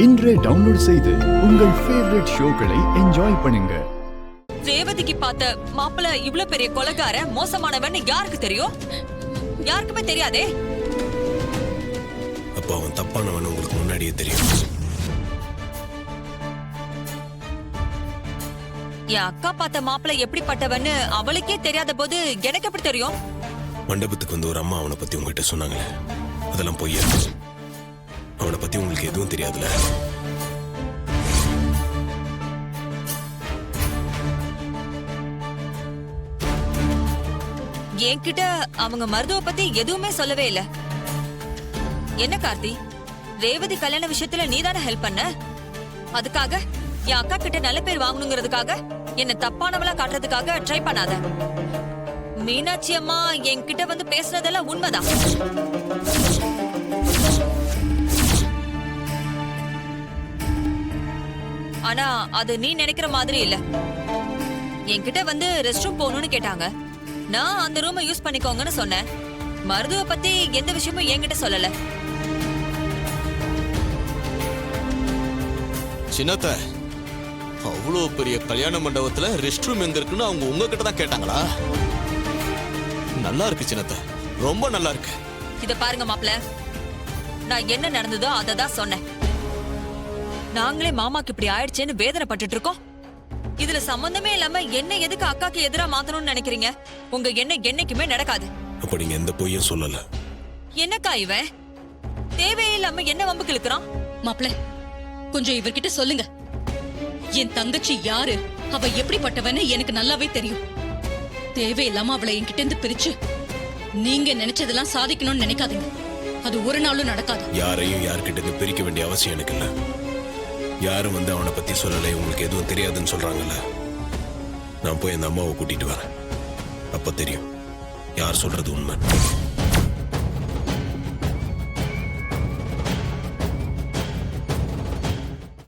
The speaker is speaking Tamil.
இன்றே டவுன்லோட் செய்து உங்கள் ஃபேவரட் ஷோக்களை என்ஜாய் பண்ணுங்க. ரேவதிக்கு பார்த்த மாப்பிள்ள இவ்வளவு பெரிய கொலைகார மோசமானவன் யாருக்கு தெரியும்? யாருக்குமே தெரியாதே. அப்ப அவன் தப்பானவன் உங்களுக்கு முன்னாடியே தெரியும். என் அக்கா பார்த்த மாப்பிள்ள எப்படிப்பட்டவன்னு அவளுக்கே தெரியாத போது எனக்கு எப்படி தெரியும்? மண்டபத்துக்கு வந்து ஒரு அம்மா அவனை பத்தி உங்ககிட்ட சொன்னாங்களே, அதெல்லாம் பொய்யா? அவனை பத்தி உங்களுக்கு எதுவும் தெரியாதுல? என்கிட்ட அவங்க மருதுவ பத்தி எதுவுமே சொல்லவே இல்ல. என்ன கார்த்தி, ரேவதி கல்யாண விஷயத்துல நீதானே ஹெல்ப் பண்ண? அதுக்காக என் அக்கா கிட்ட நல்ல பேர் வாங்கணுங்கிறதுக்காக என்ன தப்பானவளா காட்டுறதுக்காக ட்ரை பண்ணாத. மீனாட்சி அம்மா என்கிட்ட வந்து பேசுனதெல்லாம் உண்மைதான். ஆனா அது நீ நினைக்கிற மாதிரி இல்ல. என்கிட்ட வந்து ரெஸ்ட் ரூம் போகணும்னு கேட்டாங்க. நான் அந்த ரூமை யூஸ் பண்ணிக்கோங்கன்னு சொன்னேன். மருதுவ பத்தி எந்த விஷயமும் என்கிட்ட சொல்லல. சின்னத்த, அவ்வளோ பெரிய கல்யாண மண்டபத்துல ரெஸ்ட் ரூம் எங்க இருக்குன்னு அவங்க உங்ககிட்ட தான் கேட்டாங்களா? நல்லா இருக்கு சின்னத்த, ரொம்ப நல்லா இருக்கு. இத பாருங்க மாப்ள, நான் என்ன நடந்ததோ அதை தான் சொன்னேன். நாங்களே மாமாக்கு இப்படி ஆயிடுச்சேன்னு வேதனைப்பட்டுட்டு இருக்கோம். இதுல சம்பந்தமே இல்லாம என்ன எதுக்கு அக்காக்கு எதிரா மாத்தணும்னு நினைக்கிறீங்க? உங்க என்ன என்னைக்குமே நடக்காது. அப்ப நீங்க எந்த பொய்யும் சொல்லல. என்னக்கா இவன் தேவையில்லாம என்ன வம்புக்கு இழுக்கிறான்? மாப்ள, கொஞ்சம் இவர்கிட்ட சொல்லுங்க. என் தங்கச்சி யாரு, அவ எப்படிப்பட்டவன்னு எனக்கு நல்லாவே தெரியும். தேவையில்லாம அவளை என்கிட்ட இருந்து பிரிச்சு நீங்க நினைச்சதெல்லாம் சாதிக்கணும்னு நினைக்காதீங்க. அது ஒரு நாளும் நடக்காது. யாரையும் யார்கிட்ட இருந்து பிரிக்க வேண்டிய அவசியம் எனக்கு இல்ல. யாரும் வந்து அவனை பத்தி சொல்லலை, உங்களுக்கு எதுவும் தெரியாதுன்னு சொல்றாங்கல்ல. நான் போய் அந்த அம்மாவை கூட்டிட்டு வரேன். அப்ப தெரியும் யார் சொல்றது உண்மை.